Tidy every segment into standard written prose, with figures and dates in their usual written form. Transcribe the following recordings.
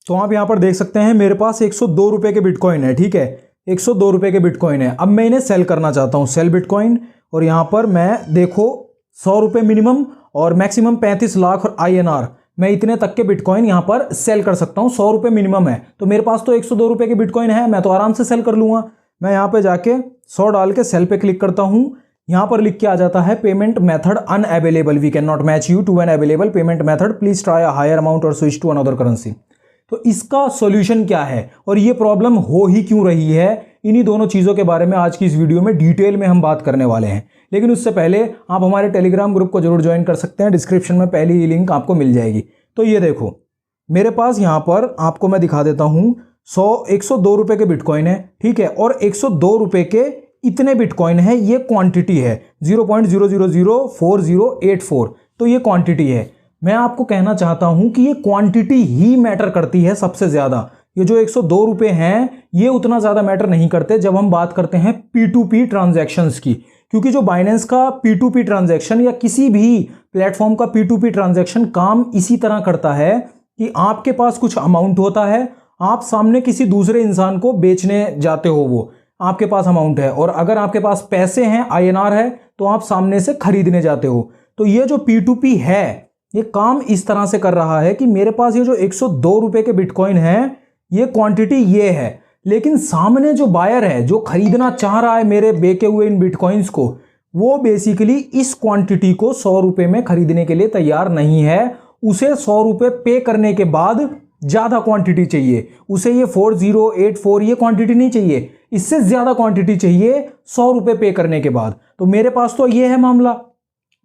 तो आप यहाँ पर देख सकते हैं मेरे पास 102 रुपये के बिटकॉइन है, ठीक है, 102 रुपये के बिटकॉइन है। अब मैं इन्हें सेल करना चाहता हूँ, सेल बिटकॉइन, और यहाँ पर मैं देखो 100 रुपये मिनिमम और मैक्सिमम 35 लाख और INR, मैं इतने तक के बिटकॉइन यहाँ पर सेल कर सकता हूँ। 100 रुपये मिनिमम है, तो मेरे पास तो 102 रुपये के बिटकॉइन है, मैं तो आराम से सेल कर लूँगा। मैं यहाँ पे जाके 100 डाल के सेल पे क्लिक करता हूँ। यहाँ पर लिख के आ जाता है payment method unavailable, we can not match you to an available payment method, please try a higher amount और स्विच टू अनदर करेंसी। तो इसका सॉल्यूशन क्या है और ये प्रॉब्लम हो ही क्यों रही है, इन्हीं दोनों चीज़ों के बारे में आज की इस वीडियो में डिटेल में हम बात करने वाले हैं। लेकिन उससे पहले आप हमारे टेलीग्राम ग्रुप को जरूर ज्वाइन कर सकते हैं, डिस्क्रिप्शन में पहली ही लिंक आपको मिल जाएगी। तो ये देखो मेरे पास यहाँ पर आपको मैं दिखा देता हूँ 102 रुपये के बिटकॉइन है, ठीक है, और 102 रुपये के इतने बिटकॉइन है, ये क्वांटिटी है 0.004084, तो ये क्वांटिटी है। मैं आपको कहना चाहता हूं कि ये क्वांटिटी ही मैटर करती है सबसे ज़्यादा। ये जो 102 रुपये हैं ये उतना ज़्यादा मैटर नहीं करते जब हम बात करते हैं P2P ट्रांजैक्शंस की, क्योंकि जो बाइनेंस का P2P ट्रांजैक्शन या किसी भी प्लेटफॉर्म का P2P ट्रांजैक्शन काम इसी तरह करता है कि आपके पास कुछ अमाउंट होता है, आप सामने किसी दूसरे इंसान को बेचने जाते हो, वो आपके पास अमाउंट है, और अगर आपके पास पैसे हैं INR है तो आप सामने से खरीदने जाते हो। तो ये जो P2P है ये काम इस तरह से कर रहा है कि मेरे पास ये जो 102 रुपये के बिटकॉइन है ये क्वांटिटी ये है, लेकिन सामने जो बायर है जो खरीदना चाह रहा है मेरे बेचे हुए इन बिटकॉइंस को, वो बेसिकली इस क्वांटिटी को 100 रुपये में खरीदने के लिए तैयार नहीं है। उसे 100 रुपये पे करने के बाद ज़्यादा क्वांटिटी चाहिए, उसे ये 4084 ये क्वांटिटी नहीं चाहिए, इससे ज़्यादा क्वांटिटी चाहिए 100 रुपये पे करने के बाद। तो मेरे पास तो ये है मामला,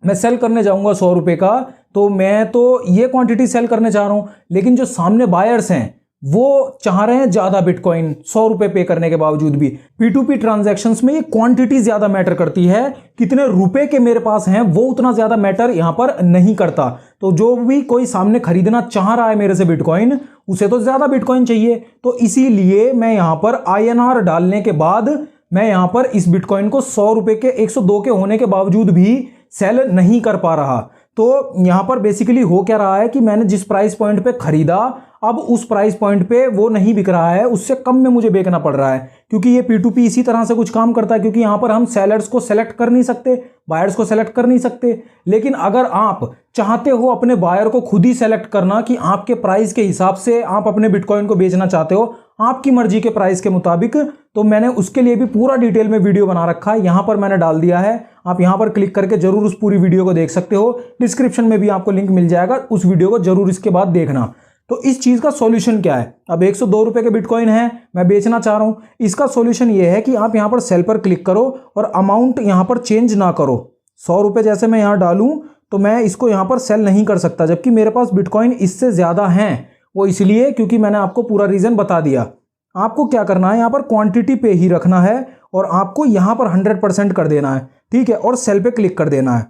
मैं सेल करने जाऊंगा 100 रुपये का, तो मैं तो ये क्वांटिटी सेल करने चाह रहा हूँ, लेकिन जो सामने बायर्स हैं वो चाह रहे हैं ज़्यादा बिटकॉइन 100 रुपये पे करने के बावजूद भी। P2P ट्रांजैक्शंस में ये क्वांटिटी ज़्यादा मैटर करती है, कितने रुपए के मेरे पास हैं वो उतना ज़्यादा मैटर यहाँ पर नहीं करता। तो जो भी कोई सामने खरीदना चाह रहा है मेरे से बिटकॉइन, उसे तो ज़्यादा बिटकॉइन चाहिए, तो इसीलिए मैं यहाँ पर INR डालने के बाद मैं यहाँ पर इस बिटकॉइन को 100 रुपये के 102 के होने के बावजूद भी सेल नहीं कर पा रहा। तो यहाँ पर बेसिकली हो क्या रहा है कि मैंने जिस प्राइस पॉइंट पे खरीदा, अब उस प्राइस पॉइंट पे वो नहीं बिक रहा है, उससे कम में मुझे बेचना पड़ रहा है, क्योंकि ये P2P इसी तरह से कुछ काम करता है। क्योंकि यहाँ पर हम सेलर्स को सेलेक्ट कर नहीं सकते, बायर्स को सेलेक्ट कर नहीं सकते, लेकिन अगर आप चाहते हो अपने बायर को खुद ही सेलेक्ट करना कि आपके प्राइस के हिसाब से आप अपने बिटकॉइन को बेचना चाहते हो, आपकी मर्जी के प्राइस के मुताबिक, तो मैंने उसके लिए भी पूरा डिटेल में वीडियो बना रखा है, यहाँ पर मैंने डाल दिया है। आप यहाँ पर क्लिक करके जरूर उस पूरी वीडियो को देख सकते हो, डिस्क्रिप्शन में भी आपको लिंक मिल जाएगा, उस वीडियो को जरूर इसके बाद देखना। तो इस चीज़ का सॉल्यूशन क्या है, अब 102 रुपये के बिटकॉइन है, मैं बेचना चाह रहा हूँ, इसका सॉल्यूशन ये है कि आप यहाँ पर सेल पर क्लिक करो और अमाउंट यहाँ पर चेंज ना करो। 100 रुपये जैसे मैं यहाँ डालूँ तो मैं इसको यहाँ पर सेल नहीं कर सकता, जबकि मेरे पास बिटकॉइन इससे ज़्यादा हैं। वो इसलिए क्योंकि मैंने आपको पूरा रीज़न बता दिया। आपको क्या करना है, यहाँ पर क्वांटिटी पे ही रखना है और आपको यहाँ पर 100% कर देना है, ठीक है, और सेल पे क्लिक कर देना है।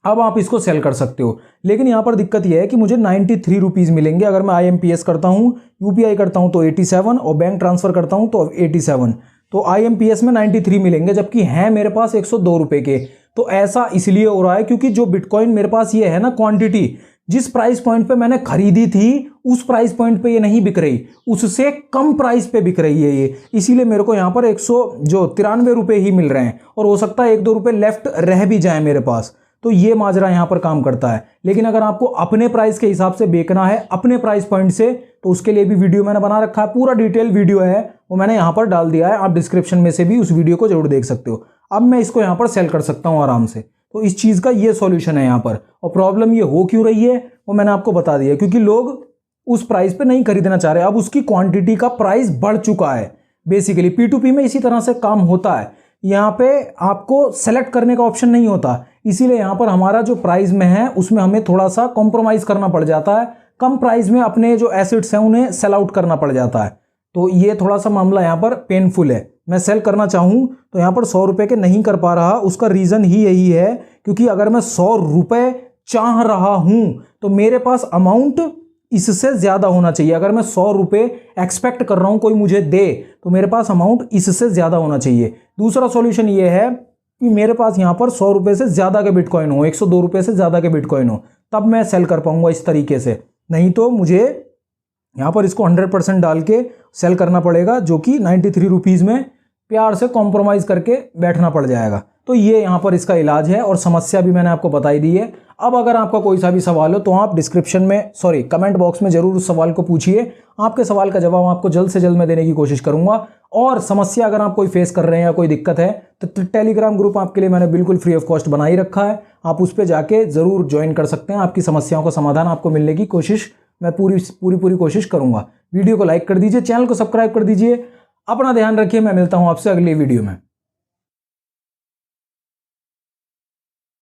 अब आप इसको सेल कर सकते हो, लेकिन यहाँ पर दिक्कत यह है कि मुझे 93 रुपीज़ मिलेंगे अगर मैं IMPS करता हूँ, UPI करता हूँ तो 87 और बैंक ट्रांसफ़र करता हूँ तो 87। तो IMPS में 93 मिलेंगे, जबकि हैं मेरे पास 102 रुपये के। तो ऐसा इसलिए हो रहा है क्योंकि जो बिटकॉइन मेरे पास ये है ना क्वांटिटी, जिस प्राइस पॉइंट पे मैंने खरीदी थी उस प्राइस पॉइंट पे ये नहीं बिक रही, उससे कम प्राइस पे बिक रही है ये, इसीलिए मेरे को यहाँ पर 193 रुपये ही मिल रहे हैं, और हो सकता है 1-2 रुपये लेफ्ट रह भी जाए मेरे पास। तो ये माजरा यहाँ पर काम करता है। लेकिन अगर आपको अपने प्राइस के हिसाब से बेचना है, अपने प्राइस पॉइंट से, तो उसके लिए भी वीडियो मैंने बना रखा है, पूरा डिटेल वीडियो है, वो मैंने यहाँ पर डाल दिया है, आप डिस्क्रिप्शन में से भी उस वीडियो को जरूर देख सकते हो। अब मैं इसको यहाँ पर सेल कर सकता हूँ आराम से। तो इस चीज़ का ये सॉल्यूशन है यहाँ पर। और प्रॉब्लम ये हो क्यों रही है वो मैंने आपको बता दिया, क्योंकि लोग उस प्राइस पे नहीं खरीदना चाह रहे, अब उसकी क्वांटिटी का प्राइस बढ़ चुका है। बेसिकली P2P में इसी तरह से काम होता है, यहाँ पे आपको सेलेक्ट करने का ऑप्शन नहीं होता, इसीलिए यहाँ पर हमारा जो प्राइस में है उसमें हमें थोड़ा सा कॉम्प्रोमाइज़ करना पड़ जाता है, कम प्राइस में अपने जो एसेट्स हैं उन्हें सेल आउट करना पड़ जाता है। तो ये थोड़ा सा मामला यहाँ पर पेनफुल है। मैं सेल करना चाहूँ तो यहाँ पर 100 रुपये के नहीं कर पा रहा, उसका रीज़न ही यही है क्योंकि अगर मैं 100 रुपये चाह रहा हूँ तो मेरे पास अमाउंट इससे ज़्यादा होना चाहिए। अगर मैं 100 रुपये एक्सपेक्ट कर रहा हूँ कोई मुझे दे, तो मेरे पास अमाउंट इससे ज़्यादा होना चाहिए। दूसरा सॉल्यूशन ये है कि मेरे पास यहाँ पर 100 रुपये से ज़्यादा के बिटकॉइन हो, 102 रुपये से ज़्यादा के बिटकॉइन हो, तब मैं सेल कर पाऊँगा इस तरीके से। नहीं तो मुझे यहाँ पर इसको 100% डाल के सेल करना पड़ेगा, जो कि 93 रुपीज़ में प्यार से कॉम्प्रोमाइज़ करके बैठना पड़ जाएगा। तो ये यहाँ पर इसका इलाज है और समस्या भी मैंने आपको बताई दी है। अब अगर आपका कोई सा भी सवाल हो तो आप कमेंट बॉक्स में ज़रूर उस सवाल को पूछिए। आपके सवाल का जवाब आपको जल्द से जल्द मैं देने की कोशिश करूँगा। और समस्या अगर आप कोई फेस कर रहे हैं या कोई दिक्कत है तो टेलीग्राम ग्रुप आपके लिए मैंने बिल्कुल फ्री ऑफ कॉस्ट बना ही रखा है, आप उस पर जाके ज़रूर ज्वाइन कर सकते हैं। आपकी समस्याओं का समाधान आपको मिलने की कोशिश मैं पूरी कोशिश करूँगा। वीडियो को लाइक कर दीजिए, चैनल को सब्सक्राइब कर दीजिए। अपना ध्यान रखिए, मैं मिलता हूँ आपसे अगली वीडियो में।